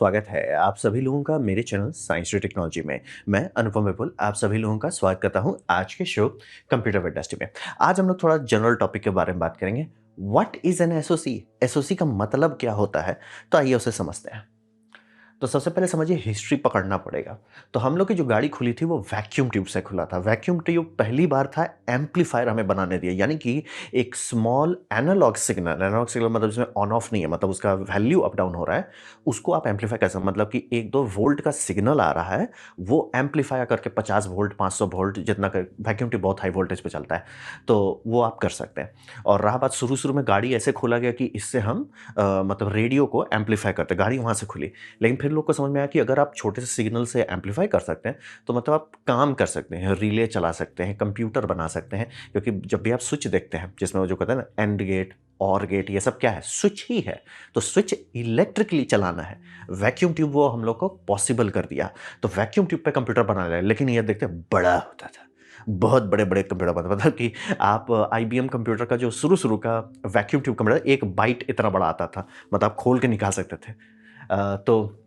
स्वागत है आप सभी लोगों का मेरे चैनल साइंस टेक्नोलॉजी में। मैं अनुपम विपुल आप सभी लोगों का स्वागत करता हूं आज के शो कंप्यूटर वेडनेसडे में। आज हम लोग थोड़ा जनरल टॉपिक के बारे में बात करेंगे। What is an SOC? SOC का मतलब क्या होता है? तो आइए उसे समझते हैं। तो सबसे पहले समझिए, हिस्ट्री पकड़ना पड़ेगा। तो हम लोग की जो गाड़ी खुली थी वो वैक्यूम ट्यूब से खुला था। वैक्यूम ट्यूब पहली बार था एम्पलीफायर हमें बनाने दिया, यानी कि एक स्मॉल एनालॉग सिग्नल मतलब जिसमें ऑन ऑफ नहीं है, मतलब उसका वैल्यू अप डाउन हो रहा है, उसको आप एम्पलीफाई कर सकते हैं। मतलब कि 1-2 वोल्ट का सिग्नल आ रहा है, वो एम्पलीफाई करके 50 वोल्ट 500 वोल्ट जितना कर, वैक्यूम ट्यूब बहुत हाई वोल्टेज पे चलता है, तो वो आप कर सकते हैं। और रहा बात, शुरू शुरू में गाड़ी ऐसे खोला गया कि इससे हम मतलब रेडियो को एम्पलीफाई करते, गाड़ी वहाँ से खुली। लेकिन फिर लोग को समझ में आया कि अगर आप छोटे से सिग्नल से एम्पलीफाई कर सकते हैं तो मतलब आप काम कर सकते हैं, रिले चला सकते हैं, कंप्यूटर बना सकते हैं। क्योंकि जब भी आप स्विच देखते हैं जिसमें वो जो कहते हैं ना एंड गेट और गेट, ये सब क्या है? स्विच ही है। तो स्विच इलेक्ट्रिकली चलाना है। वैक्यूम ट्यूब वो हम लोग को पॉसिबल कर दिया। तो वैक्यूम ट्यूब पे कंप्यूटर बना लिया। लेकिन ये देखते हैं बड़ा होता था, बहुत बड़े बड़े कंप्यूटर बनते, मतलब कि आप आईबीएम कंप्यूटर का जो शुरू शुरू का वैक्यूम ट्यूब कंप्यूटर 1 बाइट इतना बड़ा आता था, मतलब आप खोल के निकाल सकते थे। तो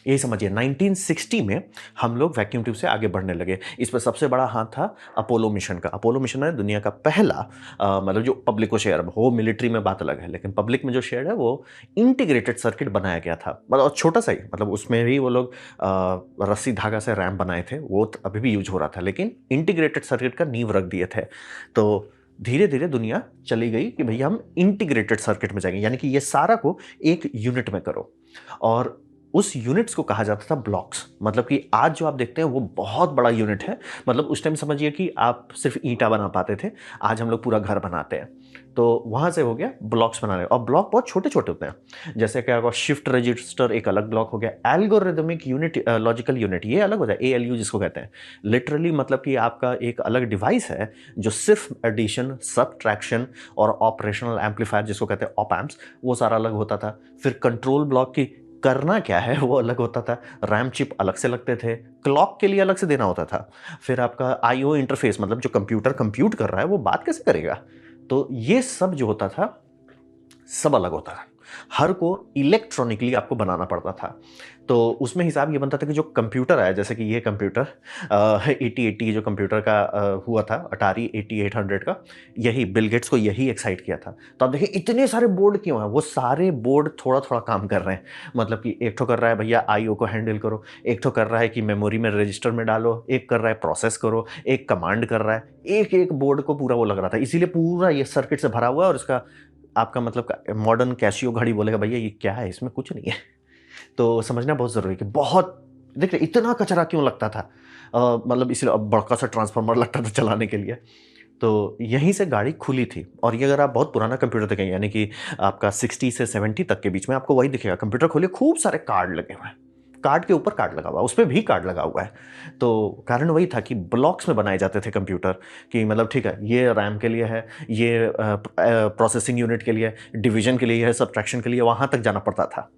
यही समझिए 1960 में हम लोग वैक्यूम ट्यूब से आगे बढ़ने लगे। इस पर सबसे बड़ा हाथ था अपोलो मिशन का। अपोलो मिशन है दुनिया का पहला मतलब जो पब्लिक को शेयर हो, मिलिट्री में बात अलग है, लेकिन पब्लिक में जो शेयर है वो इंटीग्रेटेड सर्किट बनाया गया था। मतलब छोटा सा ही, मतलब उसमें भी वो लोग रस्सी धागा से रैम बनाए थे, वो अभी भी यूज हो रहा था, लेकिन इंटीग्रेटेड सर्किट का नींव रख दिए थे। तो धीरे धीरे दुनिया चली गई कि भैया हम इंटीग्रेटेड सर्किट में जाएंगे, यानी कि ये सारा को एक यूनिट में करो। और उस यूनिट्स को कहा जाता था ब्लॉक्स। मतलब कि आज जो आप देखते हैं वो बहुत बड़ा यूनिट है। मतलब उस टाइम समझिए कि आप सिर्फ ईंटा बना पाते थे, आज हम लोग पूरा घर बनाते हैं। तो वहां से हो गया ब्लॉक्स बनाने, और ब्लॉक बहुत छोटे छोटे होते हैं। जैसे क्या होगा, शिफ्ट रजिस्टर एक अलग ब्लॉक हो गया, एल्गोरिदमिक यूनिट, लॉजिकल यूनिट ये अलग हो जाए, एएलयू जिसको कहते हैं। लिटरली मतलब कि आपका एक अलग डिवाइस है जो सिर्फ एडिशन, सब्ट्रैक्शन और ऑपरेशनल एम्पलीफायर जिसको कहते हैं ऑप एम्प्स, वो सारा अलग होता था। फिर कंट्रोल ब्लॉक की करना क्या है वो अलग होता था। रैम चिप अलग से लगते थे, क्लॉक के लिए अलग से देना होता था। फिर आपका आईओ इंटरफेस, मतलब जो कंप्यूटर कंप्यूट कर रहा है वो बात कैसे करेगा, तो ये सब जो होता था सब अलग होता था। हर को इलेक्ट्रॉनिकली आपको बनाना पड़ता था। तो उसमें हिसाब ये बनता था कि जो कंप्यूटर आया, जैसे कि ये कंप्यूटर 8080 जो कंप्यूटर का हुआ था, अटारी 8800 का, यही बिल गेट्स को यही एक्साइट किया था। तो आप देखिए इतने सारे बोर्ड क्यों हैं, वो सारे बोर्ड थोड़ा थोड़ा काम कर रहे हैं। मतलब कि एक ठो कर रहा है भैया आईओ को हैंडल करो, एक ठो कर रहा है कि मेमोरी में रजिस्टर में डालो, एक कर रहा है प्रोसेस करो, एक कमांड कर रहा है। एक एक बोर्ड को पूरा वो लग रहा था, इसीलिए पूरा ये सर्किट से भरा हुआ है। और इसका आपका मतलब मॉडर्न कैसियो घड़ी बोलेगा भैया ये क्या है, इसमें कुछ नहीं है। तो समझना बहुत ज़रूरी है कि बहुत, देखिए इतना कचरा क्यों लगता था। मतलब इसलिए अब बड़का सा ट्रांसफार्मर लगता था चलाने के लिए। तो यहीं से गाड़ी खुली थी। और ये अगर आप बहुत पुराना कंप्यूटर देखेंगे, यानी कि आपका 60 से 70 तक के बीच में, आपको वही दिखेगा। कंप्यूटर खोलिए, खूब सारे कार्ड लगे हुए हैं, कार्ड के ऊपर कार्ड लगा हुआ है, उस पर भी कार्ड लगा हुआ है। तो कारण वही था कि ब्लॉक्स में बनाए जाते थे कंप्यूटर, कि मतलब ठीक है ये रैम के लिए है, ये प्रोसेसिंग यूनिट के लिए, डिवीजन के लिए है, सब्ट्रैक्शन के लिए, वहां तक जाना पड़ता था।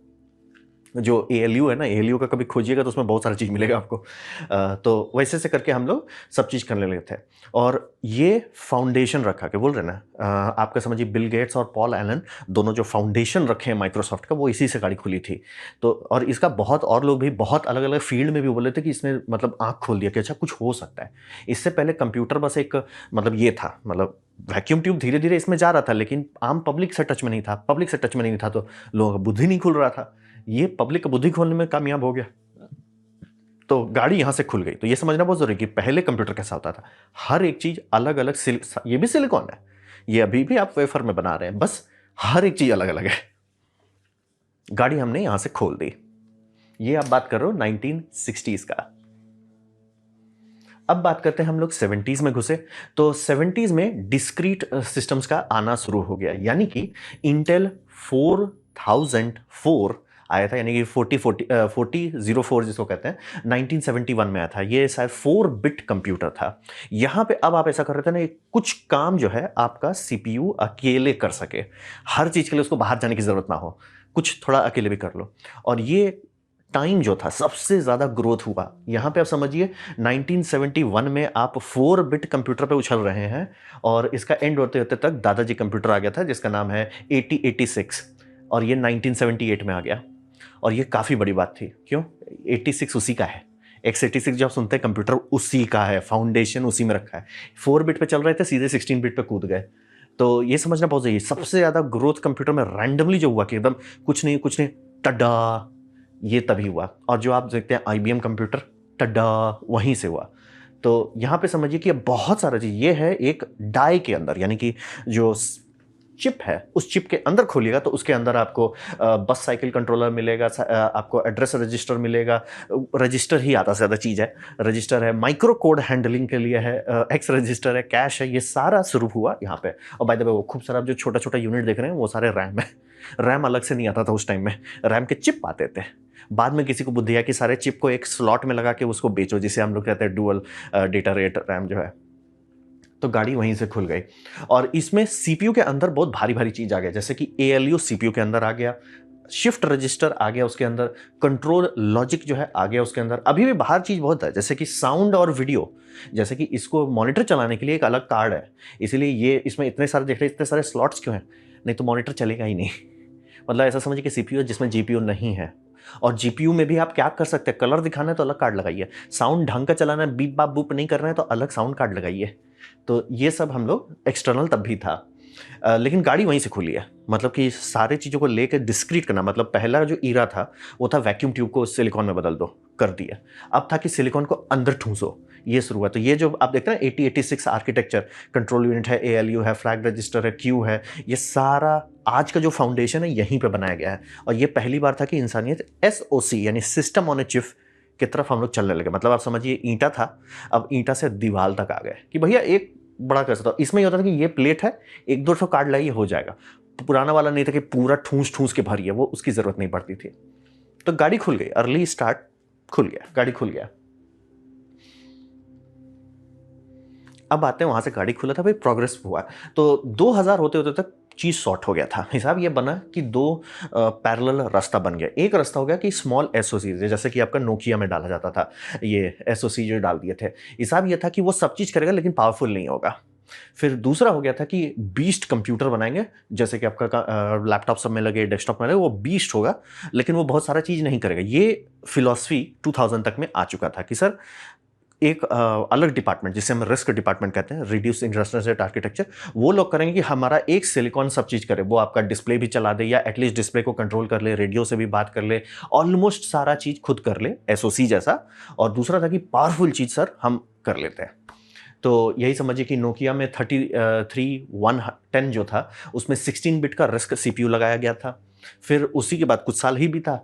जो एएलयू है ना, एएलयू का कभी खोजिएगा तो उसमें बहुत सारी चीज़ मिलेगा आपको। तो वैसे से करके हम लोग सब चीज़ करने लगे थे। और ये फाउंडेशन रखा के बोल रहे ना, आपका समझिए बिल गेट्स और पॉल एलन दोनों जो फाउंडेशन रखे हैं माइक्रोसॉफ्ट का, वो इसी से गाड़ी खुली थी। तो और इसका बहुत और लोग भी बहुत अलग अलग फील्ड में भी बोले थे कि इसने मतलब आँख खोल दिया कि अच्छा कुछ हो सकता है। इससे पहले कंप्यूटर बस एक मतलब ये था, मतलब वैक्यूम ट्यूब धीरे धीरे इसमें जा रहा था, लेकिन आम पब्लिक से टच में नहीं था। पब्लिक से टच में नहीं था तो लोगों का बुद्धि नहीं खुल रहा था। ये पब्लिक का बुद्धि खोलने में कामयाब हो गया, तो गाड़ी यहां से खुल गई। तो ये समझना बहुत जरूरी है कि पहले कंप्यूटर कैसा होता था, हर एक चीज अलग अलग, ये भी सिलिकॉन है, ये अभी भी आप वेफर में बना रहे हैं, बस हर एक चीज अलग अलग है। गाड़ी हमने यहां से खोल दी। ये आप बात कर रहे हो 1960s का। अब बात करते हैं हम लोग 70s में घुसे। तो 70s में डिस्क्रीट सिस्टम्स का आना शुरू हो गया, यानी कि इंटेल 4004 आया था, यानी कि 4004 जिसको कहते हैं 1971 में आया था। ये शायद 4 बिट कंप्यूटर था। यहां पे अब आप ऐसा कर रहे थे ना, कुछ काम जो है आपका सीपीयू अकेले कर सके, हर चीज के लिए उसको बाहर जाने की जरूरत ना हो, कुछ थोड़ा अकेले भी कर लो। और ये टाइम जो था सबसे ज्यादा ग्रोथ हुआ यहां पे। आप समझिए 1971 में आप 4 बिट कंप्यूटर पे उछल रहे हैं, और इसका एंड होते होते तक दादाजी कंप्यूटर आ गया था जिसका नाम है 8086, और ये 1978 में आ गया। और ये काफ़ी बड़ी बात थी। क्यों? 86 उसी का है। x86 जब सुनते हैं कंप्यूटर उसी का है, फाउंडेशन उसी में रखा है। 4 बिट पे चल रहे थे, सीधे 16 बिट पे कूद गए। तो ये समझना बहुत ज़रूरी है। सबसे ज़्यादा ग्रोथ कंप्यूटर में रैंडमली जो हुआ कि एकदम कुछ नहीं, टड्डा, ये तभी हुआ। और जो आप देखते हैं IBM कंप्यूटर, टड्डा, वहीं से हुआ। तो यहाँ पे समझिए कि बहुत सारा चीज़ ये है एक डाई के अंदर, यानी कि जो चिप है उस चिप के अंदर खोलिएगा तो उसके अंदर आपको बस साइकिल कंट्रोलर मिलेगा, आपको एड्रेस रजिस्टर मिलेगा। रजिस्टर ही आधा से ज़्यादा चीज़ है। रजिस्टर है, माइक्रो कोड हैंडलिंग के लिए है, एक्स रजिस्टर है, कैश है, ये सारा शुरू हुआ यहाँ पे। और बाय द वे वो खूब सारा जो छोटा छोटा यूनिट देख रहे हैं वो सारे रैम है। रैम अलग से नहीं आता था उस टाइम में, रैम के चिप आते थे। बाद में किसी को बुद्धि है कि सारे चिप को एक स्लॉट में लगा के उसको बेचो, जिसे हम लोग कहते हैं डुअल डेटा रेट रैम जो है। तो गाड़ी वहीं से खुल गई। और इसमें सीपीयू के अंदर बहुत भारी भारी चीज आ गया, जैसे कि ALU सीपीयू के अंदर आ गया, शिफ्ट रजिस्टर आ गया उसके अंदर, कंट्रोल लॉजिक जो है आ गया उसके अंदर। अभी भी बाहर चीज बहुत है, जैसे कि साउंड और वीडियो, जैसे कि इसको मॉनिटर चलाने के लिए एक अलग कार्ड है, इसीलिए ये इसमें इतने सारे देख रहे, इतने सारे स्लॉट्स क्यों हैं? नहीं तो मॉनिटर चलेगा ही नहीं। मतलब ऐसा समझिए कि सीपीयू जिसमें जीपीयू नहीं है। और जीपीयू में भी आप क्या कर सकते हैं, कलर दिखाना है तो अलग कार्ड लगाइए, साउंड ढंग का चलाना है, बीप बाप बूप नहीं करना है तो अलग साउंड कार्ड लगाइए। तो ये सब हम लोग एक्सटर्नल तब भी था। लेकिन गाड़ी वहीं से खुली है, मतलब कि सारे चीज़ों को लेकर डिस्क्रीट करना। मतलब पहला जो ईरा था वो था वैक्यूम ट्यूब को सिलिकॉन में बदल दो, कर दिया। अब था कि सिलिकॉन को अंदर ठूंसो, ये शुरू हुआ। तो ये जो आप देखते हैं 8086 आर्किटेक्चर, कंट्रोल यूनिट है, ALU है, फ्लैग रजिस्टर है, क्यू है, ये सारा आज का जो फाउंडेशन है यहीं पे बनाया गया है। और ये पहली बार था कि इंसानियत SOC यानी सिस्टम ऑन ए चिप की तरफ हम लोग चलने लगे। मतलब आप समझिए ईंटा था, अब ईंटा से दीवार तक आ गए कि भैया एक बड़ा कर सकता। इसमें ये होता था कि ये प्लेट है, 1-2 कार्ड लाइए हो जाएगा। पुराना वाला नहीं था कि पूरा ठूंस ठूंस के भरिए, वो उसकी जरूरत नहीं पड़ती थी। तो गाड़ी खुल गई, अर्ली स्टार्ट खुल गया, गाड़ी खुल गया। अब आते हैं वहां से गाड़ी खुला था भाई, प्रोग्रेस हुआ। तो 2000 होते होते तक चीज सॉर्ट हो गया था। हिसाब ये बना कि 2 पैरेलल रास्ता बन गया। एक रास्ता हो गया कि स्मॉल SOC, जैसे कि आपका नोकिया में डाला जाता था, ये SOC जो डाल दिए थे। हिसाब ये था कि वो सब चीज करेगा लेकिन पावरफुल नहीं होगा। फिर दूसरा हो गया था कि बीस्ट कंप्यूटर बनाएंगे, जैसे कि आपका लैपटॉप सब में लगे, डेस्कटॉप में लगे, वो बीस्ट होगा लेकिन वो बहुत सारा चीज नहीं करेगा। ये फिलॉसफी 2000 तक में आ चुका था कि सर एक अलग डिपार्टमेंट जिसे हम रिस्क डिपार्टमेंट कहते हैं, रिड्यूस इंडस्ट्रियल आर्किटेक्चर, वो लोग करेंगे कि हमारा एक सिलिकॉन सब चीज करे, वो आपका डिस्प्ले भी चला दे या एटलीस्ट डिस्प्ले को कंट्रोल कर ले, रेडियो से भी बात कर ले, ऑलमोस्ट सारा चीज खुद कर ले, SOC जैसा। और दूसरा था कि पावरफुल चीज सर हम कर लेते हैं। तो यही समझिए कि नोकिया में 33110 जो था उसमें 16 बिट का रिस्क CPU लगाया गया था। फिर उसी के बाद कुछ साल ही भी था,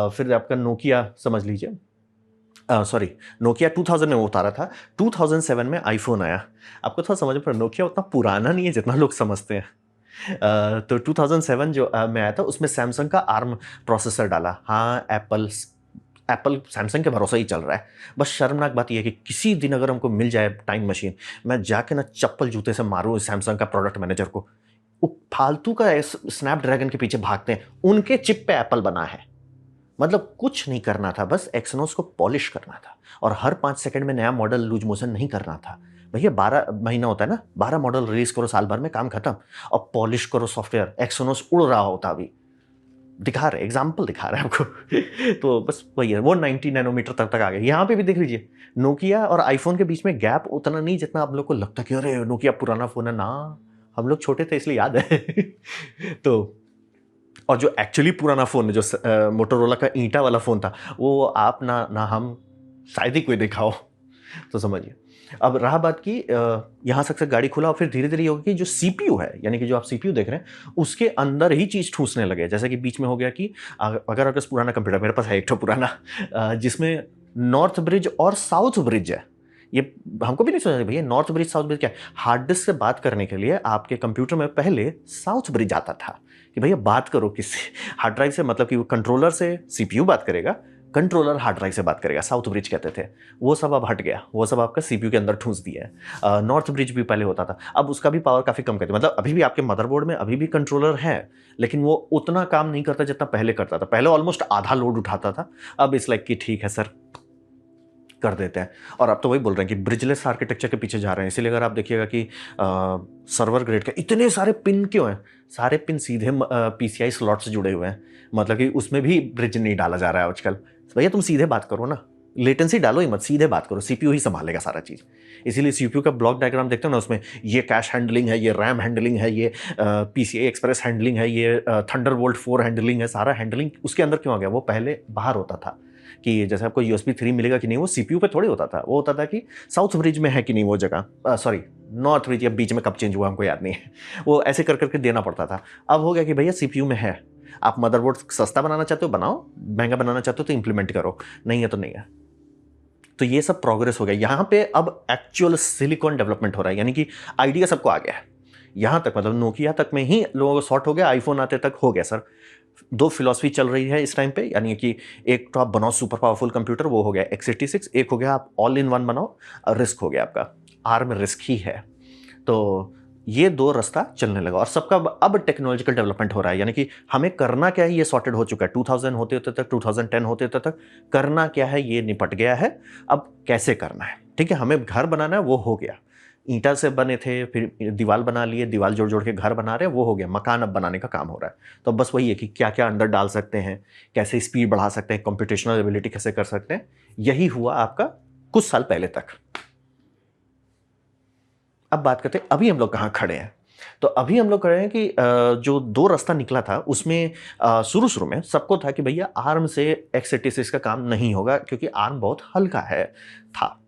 फिर आपका नोकिया समझ लीजिए, सॉरी, नोकिया 2000 में वो उतारा था। 2007 में आईफोन आया। आपको थोड़ा समझ पर नोकिया उतना पुराना नहीं है जितना लोग समझते हैं। तो 2007 जो में आया था उसमें सैमसंग का ARM प्रोसेसर डाला। हाँ, एप्पल सैमसंग के भरोसा ही चल रहा है। बस शर्मनाक बात यह है कि किसी दिन अगर हमको मिल जाए टाइम मशीन, मैं जाके ना चप्पल जूते से मारूँ सैमसंग का प्रोडक्ट मैनेजर को। वो फालतू का स्नैपड्रैगन के पीछे भागते हैं, उनके चिप पे एप्पल बना है। मतलब कुछ नहीं करना था, बस एक्सनोस को पॉलिश करना था और हर 5 सेकंड में नया मॉडल लूज मोशन नहीं करना था। भैया 12 महीना होता है ना, 12 मॉडल रिलीज करो साल भर में, काम खत्म। और पॉलिश करो सॉफ्टवेयर, एक्सनोस उड़ रहा होता अभी। दिखा रहे, एग्जाम्पल दिखा रहे हैं आपको। तो बस वही है, वो 90 नैनोमीटर तक आ गया। यहाँ पे भी देख लीजिए, नोकिया और आईफोन के बीच में गैप उतना नहीं जितना आप लोग को लगता कि अरे नोकिया पुराना फोन है ना, हम लोग छोटे थे इसलिए याद है। तो और जो एक्चुअली पुराना फ़ोन है, जो मोटोरोला का ईंटा वाला फ़ोन था, वो आप ना हम शायद ही कोई देखा हो। तो समझिए, अब रहा बात की यहाँ से गाड़ी खुला और फिर धीरे धीरे होगा कि जो CPU है, यानी कि जो आप CPU देख रहे हैं उसके अंदर ही चीज़ ठूसने लगे। जैसे कि बीच में हो गया कि अगर आपके पुराना कंप्यूटर, मेरे पास है एक तो पुराना, जिसमें नॉर्थ ब्रिज और साउथ ब्रिज है। ये हमको भी नहीं समझा भैया नॉर्थ ब्रिज साउथ ब्रिज क्या है। हार्ड डिस्क से बात करने के लिए आपके कंप्यूटर में पहले साउथ ब्रिज आता था कि भैया बात करो किससे, हार्ड ड्राइव से, मतलब कि कंट्रोलर से CPU बात करेगा, कंट्रोलर हार्ड ड्राइव से बात करेगा, साउथ ब्रिज कहते थे। वो सब अब हट गया, वो सब आपका CPU के अंदर ठूस दिया है। नॉर्थ ब्रिज भी पहले होता था, अब उसका भी पावर काफ़ी कम करते हैं। मतलब अभी भी आपके मदरबोर्ड में अभी भी कंट्रोलर है, लेकिन वो उतना काम नहीं करता जितना पहले करता था। पहले ऑलमोस्ट आधा लोड उठाता था, अब इस लाइक कि ठीक है सर कर देते हैं। और अब तो वही बोल रहे हैं कि ब्रिजलेस आर्किटेक्चर के पीछे जा रहे हैं। इसीलिए अगर आप देखिएगा कि सर्वर ग्रेड के इतने सारे पिन क्यों हैं, सारे पिन सीधे पीसीआई स्लॉट से जुड़े हुए हैं, मतलब कि उसमें भी ब्रिज नहीं डाला जा रहा है आजकल। भैया तुम सीधे बात करो ना, लेटेंसी डालो ही मत, सीधे बात करो, सीपीयू ही संभालेगा सारा चीज़। इसीलिए सीपीयू का ब्लॉक डायग्राम देखते हो ना, उसमें ये कैश हैंडलिंग है, ये रैम हैंडलिंग है, ये पीसीआई एक्सप्रेस हैंडलिंग है, ये थंडरबोल्ट 4 हैंडलिंग है, सारा हैंडलिंग उसके अंदर क्यों आ गया? वो पहले बाहर होता था कि जैसे आपको यूएसबी 3 मिलेगा कि नहीं, वो सीपीयू पे थोड़ी होता था, वो होता था कि साउथ ब्रिज में है कि नहीं वो जगह, सॉरी नॉर्थ ब्रिज, या बीच में कब चेंज हुआ हमको याद नहीं है, वो ऐसे कर करके देना पड़ता था। अब हो गया कि भैया सीपीयू में है, आप मदरबोर्ड सस्ता बनाना चाहते हो बनाओ, महंगा बनाना चाहते हो तो इंप्लीमेंट करो, नहीं है तो नहीं है। तो ये सब प्रोग्रेस हो गया। यहाँ पे अब एक्चुअल सिलिकॉन डेवलपमेंट हो रहा है, यानी कि आइडिया सबको आ गया है। यहाँ तक मतलब नोकिया तक में ही लोगों को शॉर्ट हो गया, आईफोन आते तक हो गया सर। दो फिलॉसफी चल रही है इस टाइम पे, यानी कि एक तो आप बनाओ सुपर पावरफुल कंप्यूटर, वो हो गया x86, एक हो गया आप ऑल इन वन बनाओ, रिस्क हो गया आपका, आर्म रिस्क ही है। तो ये दो रास्ता चलने लगा और सबका अब टेक्नोलॉजिकल डेवलपमेंट हो रहा है, यानी कि हमें करना क्या है ये सॉर्टेड हो चुका है। 2000 होते होते तक, 2010 होते होते तक करना क्या है ये निपट गया है। अब कैसे करना है, ठीक है, हमें घर बनाना है, वो हो गया। ईंटा से बने थे, फिर दीवार बना लिए, दीवार जोड़ जोड़ के घर बना रहे हैं, वो हो गया। मकान अब बनाने का काम हो रहा है। तो बस वही है कि क्या क्या अंदर डाल सकते हैं, कैसे स्पीड बढ़ा सकते हैं, कंप्यूटेशनल एबिलिटी कैसे कर सकते हैं, यही हुआ आपका कुछ साल पहले तक। अब बात करते हैं अभी हम लोग कहाँ खड़े हैं। तो अभी हम लोग कह रहे हैं कि जो दो रास्ता निकला था उसमें शुरू शुरू में सबको था कि भैया आर्म से x86 का काम नहीं होगा, क्योंकि आर्म बहुत हल्का है था।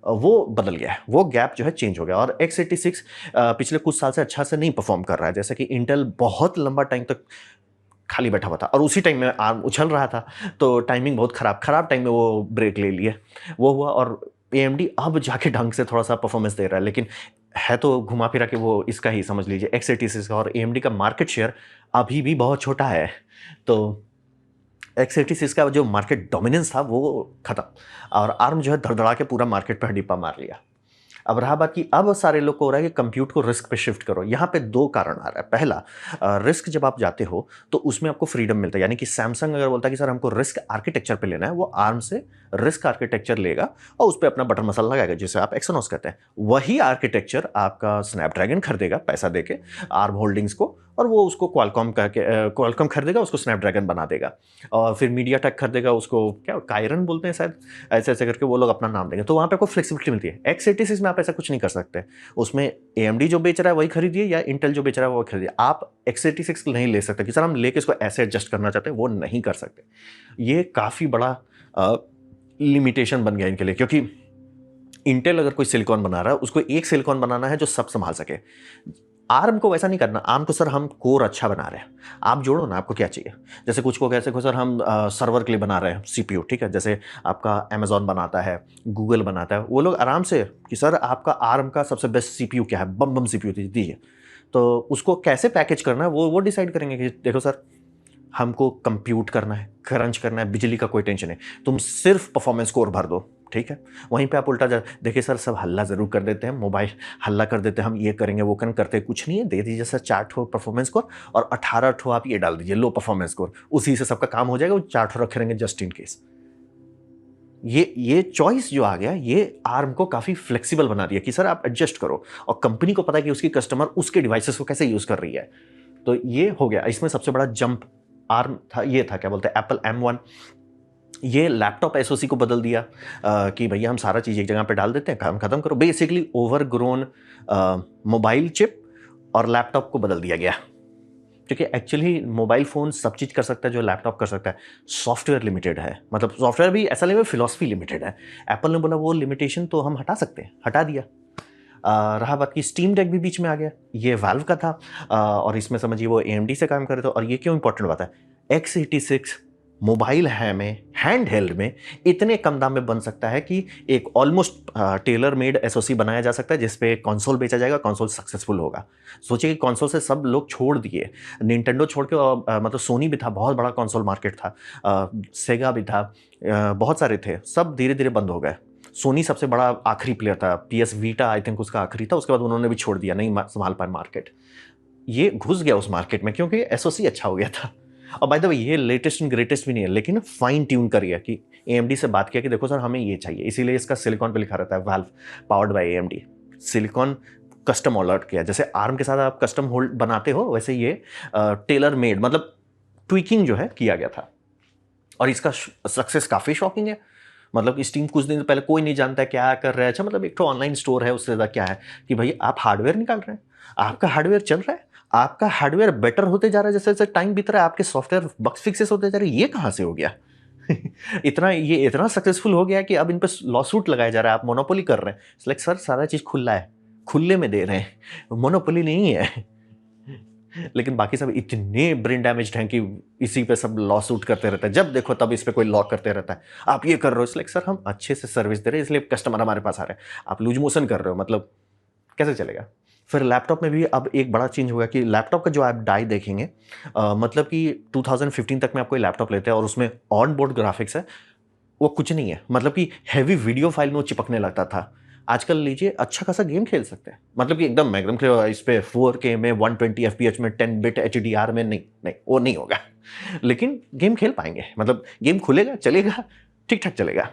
वो बदल गया है, वो गैप जो है चेंज हो गया और x86 पिछले कुछ साल से अच्छा से नहीं परफॉर्म कर रहा है। जैसे कि इंटेल बहुत लंबा टाइम तक खाली बैठा हुआ था और उसी टाइम में आर्म उछल रहा था, तो टाइमिंग बहुत खराब टाइम में वो ब्रेक ले लिए, वो हुआ। और AMD अब जाके ढंग से थोड़ा सा परफॉर्मेंस दे रहा है, लेकिन है तो घुमा फिरा के वो इसका ही समझ लीजिए x86 का। और AMD का मार्केट शेयर अभी भी बहुत छोटा है, तो x86 का जो मार्केट डोमिनेंस था वो खत्म, और आर्म जो है धड़धड़ा के पूरा मार्केट पे हडीपा मार लिया। अब रहा बात कि अब सारे लोग को हो रहा है कि कंप्यूट को रिस्क पे शिफ्ट करो। यहाँ पे दो कारण आ रहा है। पहला, रिस्क जब आप जाते हो तो उसमें आपको फ्रीडम मिलता है, यानी कि सैमसंग अगर बोलता है कि सर हमको रिस्क आर्किटेक्चर पे लेना है, वो आर्म से रिस्क आर्किटेक्चर लेगा और उस पर अपना बटन मसाला लगाएगा, जिसे आप एक्सोनोस कहते हैं। वही आर्किटेक्चर आपका स्नैपड्रैगन खरीदेगा पैसा देके आर्म होल्डिंग्स को, और वो उसको क्वालकॉम खरीदेगा, उसको स्नैपड्रैगन बना देगा। और फिर मीडिया टेक खरीदेगा, उसको क्या कायरन बोलते हैं शायद, ऐसे ऐसे करके वो लोग अपना नाम देंगे। तो वहाँ पे आपको फ्लेक्सिबिलिटी मिलती है। x86 में आप ऐसा कुछ नहीं कर सकते। उसमें AMD जो बेच रहा है वही खरीदिए, या इंटेल जो बेच रहा है वो खरीदिए। आप x86 नहीं ले सकते कि सर हम लेके इसको ऐसे एडजस्ट करना चाहते हैं, वो नहीं कर सकते। ये काफ़ी बड़ा लिमिटेशन बन गया इनके लिए, क्योंकि इंटेल अगर कोई सिलिकॉन बना रहा है उसको एक सिलिकॉन बनाना है जो सब संभाल सके। आर्म को वैसा नहीं करना। आर्म को सर हम कोर अच्छा बना रहे हैं, आप जोड़ो ना, आपको क्या चाहिए। जैसे कुछ को कैसे को सर हम सर्वर के लिए बना रहे हैं CPU, ठीक है, जैसे आपका अमेजॉन बनाता है, गूगल बनाता है, वो लोग आराम से कि सर आपका आर्म का सबसे बेस्ट CPU क्या है, बम CPU दीजिए। तो उसको कैसे पैकेज करना है वो डिसाइड करेंगे कि देखो सर हमको कंप्यूट करना है, क्रंच करना है, बिजली का कोई टेंशन नहीं, तुम सिर्फ परफॉर्मेंस कोर भर दो, ठीक है। वहीं पे आप उल्टा जा देखिए सर, सब हल्ला ज़रूर कर देते हैं, मोबाइल हल्ला कर देते हैं, हम ये करेंगे वो करते कुछ नहीं है। दे दीजिए सर 4 ठो परफॉर्मेंस कोर और 18 ठो आप ये डाल दीजिए लो परफॉर्मेंस कोर, उसी से सबका काम हो जाएगा। वो 4 ठो रखे रहेंगे जस्ट इन केस। ये चॉइस जो आ गया, ये आर्म को काफ़ी फ्लेक्सिबल बना दिया कि सर आप एडजस्ट करो, और कंपनी को पता है कि उसकी कस्टमर उसके डिवाइसेस को कैसे यूज़ कर रही है। तो ये हो गया। इसमें सबसे बड़ा जंप आर्म था, ये था क्या बोलते हैं एप्पल M1। ये लैपटॉप SoC को बदल दिया कि भैया हम सारा चीज़ एक जगह पे डाल देते हैं, काम खत्म करो। बेसिकली ओवरग्रोन मोबाइल चिप और लैपटॉप को बदल दिया गया, क्योंकि एक्चुअली मोबाइल फ़ोन सब चीज़ कर सकता है जो लैपटॉप कर सकता है, सॉफ्टवेयर लिमिटेड है। मतलब सॉफ्टवेयर भी ऐसा नहीं, फिलॉसफी लिमिटेड है। एप्पल ने बोला वो लिमिटेशन तो हम हटा सकते हैं, हटा दिया। रहा बात की स्टीम डेक भी बीच में आ गया, ये वाल्व का था, और इसमें समझिए वो AMD से काम कर रहे थे। और ये क्यों इंपॉर्टेंट बात है, x86 मोबाइल है में, हैंड हेल्ड में इतने कम दाम में बन सकता है कि एक ऑलमोस्ट टेलर मेड SoC बनाया जा सकता है, जिसपे कंसोल बेचा जाएगा, कंसोल सक्सेसफुल होगा। सोचिए कि कंसोल से सब लोग छोड़ दिए, निंटेंडो छोड़ के, मतलब सोनी भी था, बहुत बड़ा कंसोल मार्केट था, सेगा भी था, बहुत सारे थे, सब धीरे धीरे बंद हो गए। सोनी सबसे बड़ा आखिरी प्लेयर था, PS Vita आई थिंक उसका आखिरी था, उसके बाद उन्होंने भी छोड़ दिया, नहीं संभाल पाए मार्केट। ये घुस गया उस मार्केट में क्योंकि SoC अच्छा हो गया था। और बाय द वे ये लेटेस्ट एंड ग्रेटेस्ट भी नहीं है, लेकिन फाइन ट्यून करिए कि AMD से बात किया कि देखो सर हमें ये चाहिए, इसीलिए इसका सिलिकॉन पे लिखा रहता है valve powered by AMD। Silicon custom alert किया, जैसे आर्म के साथ आप कस्टम होल्ड बनाते हो वैसे ये टेलर मेड मतलब ट्विकिंग जो है किया गया था। और इसका सक्सेस काफ़ी शॉकिंग है। मतलब इस टीम कुछ दिन पहले कोई नहीं जानता है क्या कर रहा है। अच्छा मतलब एक तो ऑनलाइन स्टोर है, उससे ज़्यादा क्या है कि भाई आप हार्डवेयर निकाल रहे हैं, आपका हार्डवेयर चल रहा है, आपका हार्डवेयर बेटर होते जा रहा है, जैसे जैसे टाइम बीत रहा है आपके सॉफ्टवेयर बग्स फिक्सेस होते जा रहे हैं। ये कहाँ से हो गया? इतना सक्सेसफुल हो गया कि अब इन पर लॉ सूट लगाया जा रहा है, आप मोनोपोली कर रहे हैं। लाइक सर सारा चीज़ खुला है, खुले में दे रहे हैं, मोनोपोली नहीं है। लेकिन बाकी सब इतने ब्रेन डैमेज्ड हैं कि इसी पे सब लॉ सूट करते रहते हैं, जब देखो तब इस पे कोई लॉ करते रहता है, आप ये कर रहे हो। इसलिए सर हम अच्छे से सर्विस दे रहे हैं इसलिए कस्टमर हमारे पास आ रहे हैं, आप लूज मोशन कर रहे हो, मतलब कैसे चलेगा? फिर लैपटॉप में भी अब एक बड़ा चेंज होगा कि लैपटॉप का जो आप डाई देखेंगे मतलब कि 2015 तक में आप कोई लैपटॉप लेते हैं और उसमें ऑन बोर्ड ग्राफिक्स है, वो कुछ नहीं है। मतलब कि हैवी वीडियो फाइल में वो चिपकने लगता था। आजकल लीजिए अच्छा खासा गेम खेल सकते हैं, मतलब कि एकदम इस पे 4K में 120 FPS में 10 बिट HDR में नहीं नहीं वो नहीं होगा, लेकिन गेम खेल पाएंगे, मतलब गेम खुलेगा चलेगा, ठीक ठाक चलेगा।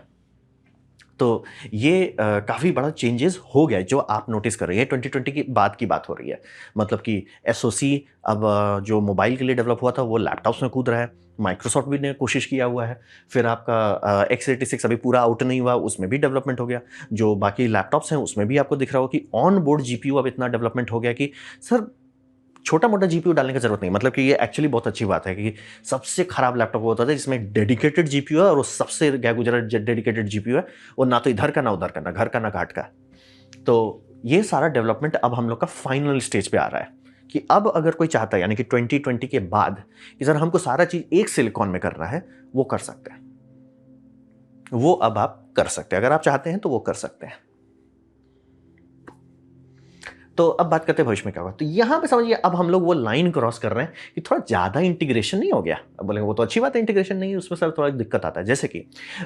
तो ये काफ़ी बड़ा चेंजेस हो गया है जो आप नोटिस कर रहे हैं। 2020 की बात बात हो रही है, मतलब कि SoC अब जो मोबाइल के लिए डेवलप हुआ था वो लैपटॉप्स में कूद रहा है। माइक्रोसॉफ्ट भी ने कोशिश किया हुआ है। फिर आपका x86 अभी पूरा आउट नहीं हुआ, उसमें भी डेवलपमेंट हो गया। जो बाकी लैपटॉप्स हैं उसमें भी आपको दिख रहा हो कि ऑन बोर्ड GPU अब इतना डेवलपमेंट हो गया कि सर छोटा मोटा GPU डालने की जरूरत नहीं। मतलब कि ये एक्चुअली बहुत अच्छी बात है कि सबसे खराब लैपटॉप वो होता था जिसमें डेडिकेटेड GPU है और वो सबसे गया गुजरा डेडिकेटेड GPU है, वो ना तो इधर का ना उधर का, ना घर का ना घाट का। तो ये सारा डेवलपमेंट अब हम लोग का फाइनल स्टेज पे आ रहा है कि अब अगर कोई चाहता है, यानी कि 2020 के बाद कि सर हमको सारा चीज एक सिलिकॉन में करना है, वो कर सकते हैं। वो अब आप कर सकते हैं, अगर आप चाहते हैं तो वो कर सकते हैं। तो अब बात करते हैं भविष्य में क्या होगा। तो यहां पे समझिए अब हम लोग वो लाइन क्रॉस कर रहे हैं कि थोड़ा ज्यादा इंटीग्रेशन नहीं हो गया। अब बोलेंगे वो तो अच्छी बात है, इंटीग्रेशन नहीं, उसमें सर थोड़ा दिक्कत आता है। जैसे कि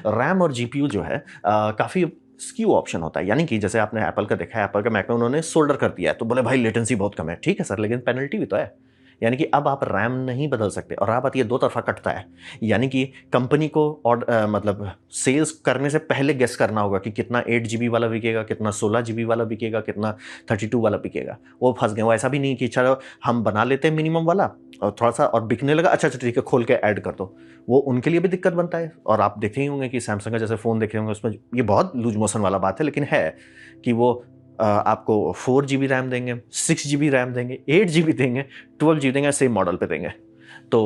रैम और GPU जो है काफी स्क्यू ऑप्शन होता है, यानी कि जैसे आपने एप्पल का देखा है, एप्पल का मैक में उन्होंने सोल्डर कर दिया है, तो बोले भाई लेटेंसी बहुत कम है। ठीक है सर, लेकिन पेनल्टी भी तो है। यानी कि अब आप रैम नहीं बदल सकते, और आप ये दो तरफा कटता है। यानी कि कंपनी को और मतलब सेल्स करने से पहले गेस करना होगा कि कितना 8 GB वाला बिकेगा, कितना 16 GB वाला बिकेगा, कितना 32 वाला बिकेगा। वो फंस गए। वो ऐसा भी नहीं कि चलो हम बना लेते हैं मिनिमम वाला और थोड़ा सा और बिकने लगा, अच्छा अच्छा ठीक है खोल के ऐड कर दो। वो उनके लिए भी दिक्कत बनता है। और आप देखे ही होंगे कि सैमसंग का जैसे फ़ोन देखे होंगे उसमें ये बहुत लूज मोशन वाला बात है, लेकिन है कि वो आपको 4 GB रैम देंगे, 6 GB रैम देंगे, 8 GB देंगे, 12 GB देंगे, सेम मॉडल पे देंगे। तो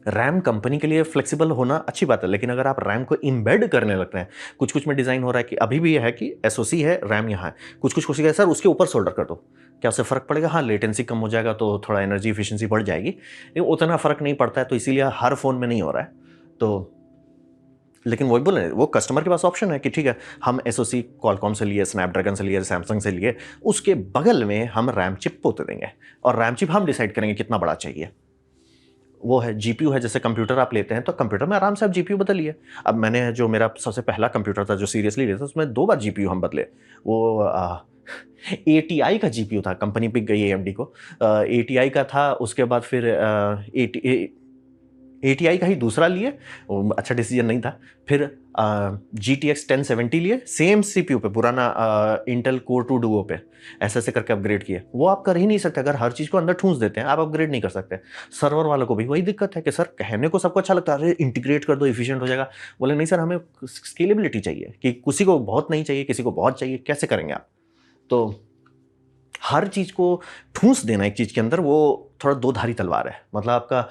रैम कंपनी के लिए फ्लेक्सिबल होना अच्छी बात है, लेकिन अगर आप रैम को इम्बेड करने लगते हैं, कुछ कुछ में डिज़ाइन हो रहा है कि अभी भी यह है कि SoC है, रैम यहाँ है, कुछ कुछ कोशिश है सर उसके ऊपर सोल्डर कर दो, क्या उससे फ़र्क पड़ेगा? हाँ, लेटेंसी कम हो जाएगा तो थोड़ा एनर्जी एफिशिएंसी बढ़ जाएगी, लेकिन उतना फ़र्क नहीं पड़ता है। तो इसीलिए हर फ़ोन में नहीं हो रहा है। तो लेकिन वही बोल रहे हैं, वो कस्टमर के पास ऑप्शन है कि ठीक है हम SoC क्वालकॉम से लिए, स्नैपड्रैगन से लिए, सैमसंग से लिए, उसके बगल में हम रैम चिप पोते देंगे और रैम चिप हम डिसाइड करेंगे कितना बड़ा चाहिए। वो है GPU है, जैसे कंप्यूटर आप लेते हैं तो कंप्यूटर में आराम से आप GPU बदलिए। अब मैंने जो मेरा सबसे पहला कंप्यूटर था जो सीरियसली लिया था, उसमें 2 बार GPU हम बदले। वो ATI का GPU था, कंपनी पिक गई AMD को। ATI का था, उसके बाद फिर ATI का ही दूसरा लिए, वो अच्छा डिसीजन नहीं था। फिर GTX 1070 लिए, सेम CPU पे, पुराना इंटेल कोर 2 डुओ पे, ऐसे ऐसे करके अपग्रेड किए। वो आप कर ही नहीं सकते, अगर हर चीज़ को अंदर ठूंस देते हैं आप अपग्रेड नहीं कर सकते। सर्वर वालों को भी वही दिक्कत है कि सर कहने को सबको अच्छा लगता है, अरे इंटीग्रेट कर दो एफिशिएंट हो जाएगा। बोले नहीं सर, हमें स्केलेबिलिटी चाहिए, कि किसी को बहुत नहीं चाहिए, किसी को बहुत चाहिए, कैसे करेंगे आप? तो हर चीज़ को ठूंस देना एक चीज़ के अंदर, वो थोड़ा दो धारी तलवार है। मतलब आपका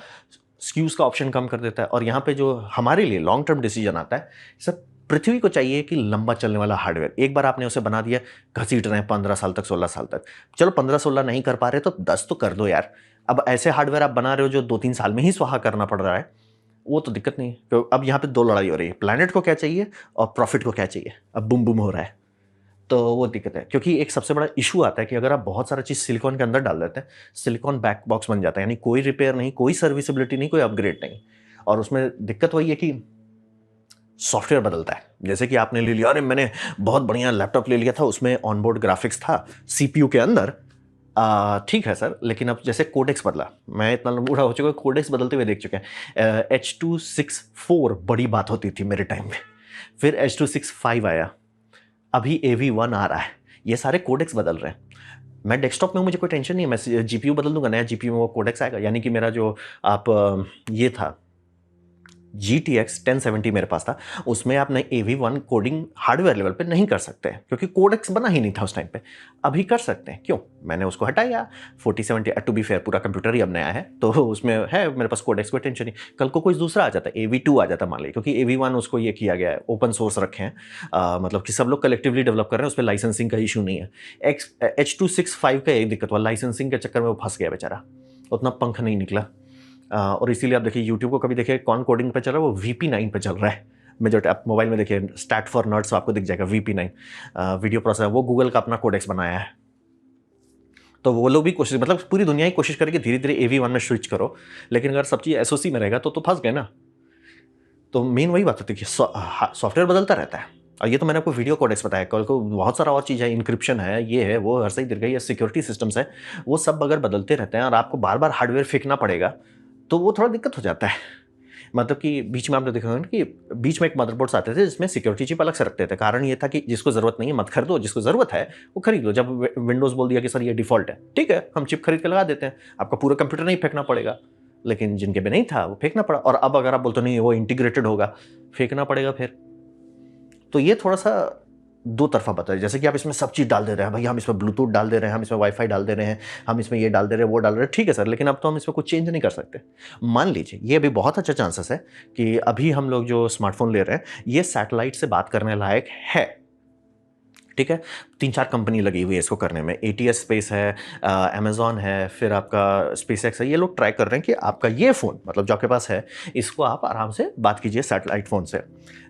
स्क्यूज का ऑप्शन कम कर देता है। और यहाँ पे जो हमारे लिए लॉन्ग टर्म डिसीजन आता है, सब पृथ्वी को चाहिए कि लंबा चलने वाला हार्डवेयर। एक बार आपने उसे बना दिया, घसीट रहे हैं 15 साल तक, 16 साल तक। चलो 15-16 नहीं कर पा रहे तो 10 तो कर दो यार। अब ऐसे हार्डवेयर आप बना रहे हो जो 2-3 साल में ही स्वाहा करना पड़ रहा है, वो तो दिक्कत नहीं है। तो अब यहाँ पे दो लड़ाई हो रही है, प्लैनेट को क्या चाहिए और प्रॉफिट को क्या चाहिए। अब बुम बुम हो रहा है। तो वो दिक्कत है, क्योंकि एक सबसे बड़ा इशू आता है कि अगर आप बहुत सारा चीज़ सिलिकॉन के अंदर डाल देते हैं, सिलिकॉन बैक बॉक्स बन जाता है, यानी कोई रिपेयर नहीं, कोई सर्विसिबिलिटी नहीं, कोई अपग्रेड नहीं। और उसमें दिक्कत वही है कि सॉफ्टवेयर बदलता है। जैसे कि आपने ले लिया, अरे मैंने बहुत बढ़िया लैपटॉप ले लिया था, उसमें ऑनबोर्ड ग्राफिक्स था CPU के अंदर, ठीक है सर, लेकिन अब जैसे कोडेक्स बदला, मैं इतना बूढ़ा हो चुका हूँ, कोडेक्स बदलते हुए देख चुके हैं। H.264 बड़ी बात होती थी मेरे टाइम में, फिर H.265 आया, अभी AV1 आ रहा है, ये सारे कोडेक्स बदल रहे हैं। मैं डेस्कटॉप में हूँ, मुझे कोई टेंशन नहीं है, मैं जीपीयू बदल दूंगा, नया जीपीयू में वो कोडेक्स आएगा, यानी कि मेरा जो आप ये था GTX 1070 मेरे पास था, उसमें आप नई AV1 कोडिंग हार्डवेयर लेवल पे नहीं कर सकते क्योंकि कोडेक्स बना ही नहीं था उस टाइम पे। अभी कर सकते हैं, क्यों? मैंने उसको हटाया। 4070 टू बी फेयर पूरा कंप्यूटर ही अब नया है, तो उसमें है मेरे पास कोडेक्स, कोई टेंशन नहीं। कल को कोई दूसरा आ जाता है, AV2 आ जाता मान लीजिए, क्योंकि AV1 उसको ये किया गया है, ओपन सोर्स रखे हैं, मतलब कि सब लोग कलेक्टिवली डेवलप कर रहे हैं, उस पर लाइसेंसिंग का इशू नहीं है। H.265 का एक दिक्कत हुआ, लाइसेंसिंग के चक्कर में वो फंस गया बेचारा, उतना पंख नहीं निकला। और इसीलिए आप देखिए यूट्यूब को कभी देखिए कौन कोडिंग पे चल रहा है, वो VP9 पे चल रहा है। मेजोरिटी आप मोबाइल में देखिए स्टैट फॉर नर्ड्स आपको दिख जाएगा VP9 वीडियो प्रोसेसर, वो गूगल का अपना कोडेक्स बनाया है। तो वो लोग भी कोशिश, मतलब पूरी दुनिया ही कोशिश करेगी धीरे धीरे AV1 में स्विच करो, लेकिन अगर सब चीज़ SoC में रहेगा तो फंस गए ना। तो मेन वही बात होती है कि सॉफ्टवेयर बदलता रहता है। और ये तो मैंने आपको वीडियो कोडेक्स बताया, कल को बहुत सारा और चीज़ है, इंक्रिप्शन है, ये है, वो, हर सही दीर्घई है, सिक्योरिटी सिस्टम्स है, वो सब अगर बदलते रहते हैं और आपको बार बार हार्डवेयर फेंकना पड़ेगा तो वो थोड़ा दिक्कत हो जाता है। मतलब कि बीच में आपने देखा होगा कि बीच में एक मदरबोर्ड्स आते थे जिसमें सिक्योरिटी चिप अलग से रखते थे। कारण ये था कि जिसको जरूरत नहीं है मत खरीदो, जिसको जरूरत है वो खरीद लो। जब विंडोज़ बोल दिया कि सर ये डिफॉल्ट है, ठीक है हम चिप खरीद के लगा देते हैं, आपका पूरा कंप्यूटर नहीं फेंकना पड़ेगा। लेकिन जिनके पे नहीं था वो फेंकना पड़ा, और अब अगर आप बोलते नहीं वो इंटीग्रेटेड होगा, फेंकना पड़ेगा फिर। तो ये थोड़ा सा दो तरफा बताइए, जैसे कि आप इसमें सब चीज़ डाल दे रहे हैं, भाई हम इसमें ब्लूटूथ डाल दे रहे हैं, हम इसमें वाईफाई डाल दे रहे हैं, हम इसमें ये डाल दे रहे हैं, वो डाल रहे हैं, ठीक है सर, लेकिन अब तो हम इसमें कुछ चेंज नहीं कर सकते। मान लीजिए ये भी बहुत अच्छा चांसेस है कि अभी हम लोग जो स्मार्टफोन ले रहे हैं ये सैटेलाइट से बात करने लायक है, ठीक है। 3-4 कंपनी लगी हुई है इसको करने में, ATS स्पेस है, अमेजॉन है, फिर आपका SpaceX है, ये लोग ट्राई कर रहे हैं कि आपका ये फ़ोन, मतलब जो आपके पास है, इसको आप आराम से बात कीजिए सैटेलाइट फ़ोन से।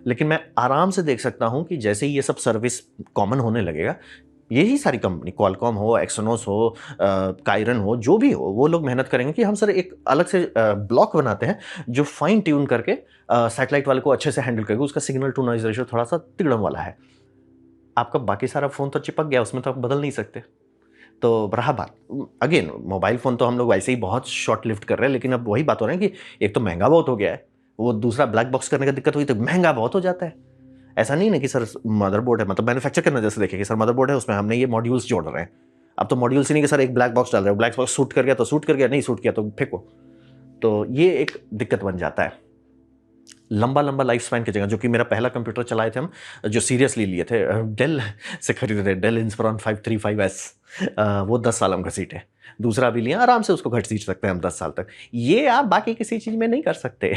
लेकिन मैं आराम से देख सकता हूँ कि जैसे ही ये सब सर्विस कॉमन होने लगेगा, यही सारी कंपनी, क्वालकॉम हो, एक्सोनोस हो, कायरन हो, जो भी हो, वो लोग मेहनत करेंगे कि हम सर एक अलग से ब्लॉक बनाते हैं जो फाइन ट्यून करके सैटेलाइट वाले को अच्छे से हैंडल करेगा, उसका सिग्नल टू नॉइज रेशियो थोड़ा सा तिगड़म वाला है। आपका बाकी सारा फ़ोन तो चिपक गया, उसमें तो आप बदल नहीं सकते। तो रहा बात, अगेन मोबाइल फ़ोन तो हम लोग वैसे ही बहुत शॉर्ट लिफ्ट कर रहे हैं, लेकिन अब वही बात हो रहा है कि एक तो महंगा बहुत हो गया है, वो दूसरा ब्लैक बॉक्स करने का दिक्कत हुई तो महंगा बहुत हो जाता है। ऐसा नहीं ना कि सर मदरबोर्ड है, मतलब मैन्युफैक्चर की नज़र से देखिए कि सर मदरबोर्ड है, उसमें हमने ये मॉड्यूल्स जोड़ रहे हैं। अब तो मॉड्यूल्स ही नहीं कि सर एक ब्लैक बॉक्स डाल रहे हो, ब्लैक बॉक्स सूट कर गया तो सूट कर गया, नहीं सूट किया तो फेंको। तो ये एक दिक्कत बन जाता है। लंबा लंबा लाइफ स्पैन की जगह, जो कि मेरा पहला कंप्यूटर चलाए थे हम, जो सीरियसली लिए थे, डेल से खरीदे थे, डेल इंस्पिरॉन 535S, वो 10 साल हम घसीटे। दूसरा भी लिया, आराम से उसको घसीट सकते हैं हम 10 साल तक। ये आप बाकी किसी चीज़ में नहीं कर सकते,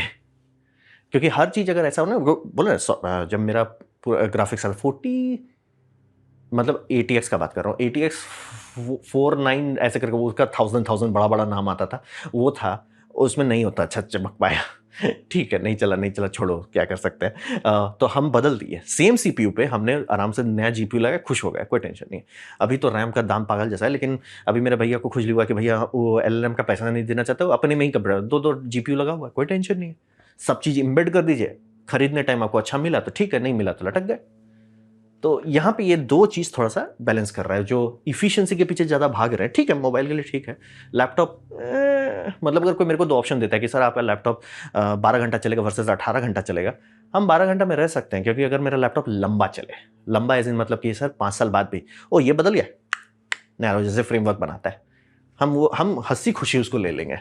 क्योंकि हर चीज़ अगर ऐसा हो ना, बोले ना, जब मेरा पूरा ग्राफिक्स 40, मतलब ATX का बात कर रहा हूँ, ATX 49 ऐसे करके, वो उसका 1000 बड़ा बड़ा नाम आता था, वो था, उसमें नहीं होता अच्छा चमक पाया। ठीक है, नहीं चला नहीं चला, छोड़ो, क्या कर सकते हैं। तो हम बदल दिए, सेम CPU पे हमने आराम से नया GPU लगाया, खुश हो गए, कोई टेंशन नहीं। अभी तो रैम का दाम पागल जैसा है, लेकिन अभी मेरे भैया को खुजली हुआ कि भैया वो LLM का पैसा नहीं देना चाहता, वो अपने में ही कंप्यूटर 2-2 GPU लगा हुआ है, कोई टेंशन नहीं है, सब चीज़ इम्बेड कर दीजिए। खरीदने टाइम आपको अच्छा मिला तो ठीक है, नहीं मिला तो लटक गए। तो यहाँ पे ये दो चीज़ थोड़ा सा बैलेंस कर रहा है, जो इफिशिएंसी के पीछे ज़्यादा भाग रहे हैं। ठीक है, मोबाइल के लिए ठीक है, लैपटॉप मतलब अगर कोई मेरे को दो ऑप्शन देता है कि सर आपका लैपटॉप 12 घंटा चलेगा वर्सेस 18 घंटा चलेगा, हम 12 घंटा में रह सकते हैं, क्योंकि अगर मेरा लैपटॉप लंबा चले, लंबा एज इन मतलब कि सर 5 साल बाद भी ओ ये बदल गया, नैरो जैसे फ्रेमवर्क बनाता है, हम हंसी खुशी उसको ले लेंगे।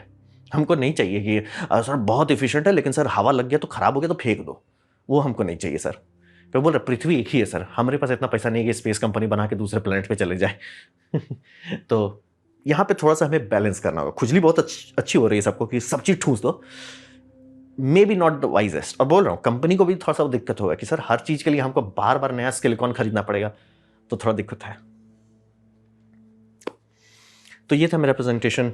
हमको नहीं चाहिए कि सर बहुत इफिशिएंट है लेकिन सर हवा लग गया तो खराब हो गया तो फेंक दो, वो हमको नहीं चाहिए सर। तो बोल रहे पृथ्वी एक ही है सर, हमारे पास इतना पैसा नहीं है कि स्पेस कंपनी बना के दूसरे प्लेनेट पे चले जाए। तो यहाँ पे थोड़ा सा हमें बैलेंस करना होगा। खुजली बहुत अच्छी हो रही है सबको कि सब चीज़ ठूस दो, may be not the wisest. और बोल रहा हूँ कंपनी को भी थोड़ा सा दिक्कत होगा कि सर हर चीज़ के लिए हमको बार बार नया सिलिकॉन खरीदना पड़ेगा, तो थोड़ा दिक्कत है। तो ये था मेरा प्रेजेंटेशन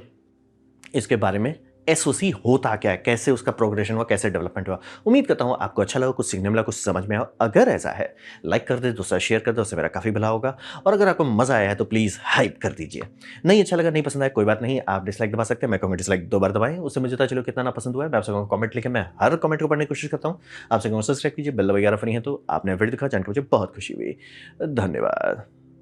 इसके बारे में, SoC होता क्या है, कैसे उसका प्रोग्रेशन हुआ, कैसे डेवलपमेंट हुआ। उम्मीद करता हूँ आपको अच्छा लगा, कुछ सीखने मिला, कुछ समझ में आया। अगर ऐसा है लाइक कर दे, दूसरा शेयर कर दे, उससे मेरा काफ़ी भला होगा। और अगर आपको मजा आया है तो प्लीज़ हाइप कर दीजिए। नहीं अच्छा लगा, नहीं पसंद आया, कोई बात नहीं, आप डिसलाइक दबा सकते हैं। मैं कहूँगा डिसलाइक 2 बार दबाएं, उससे मुझे पता चलो कितना ना पसंद हुआ है। मैं आपसे कहूँगा कमेंट लिखे, मैं हर कमेंट को पढ़ने की कोशिश करता हूँ। आपसे कहूँगा सब्सक्राइब कीजिए, बेल वगैरह फ्री है, तो आपने वीडियो दिखा जानकर मुझे बहुत खुशी हुई। धन्यवाद।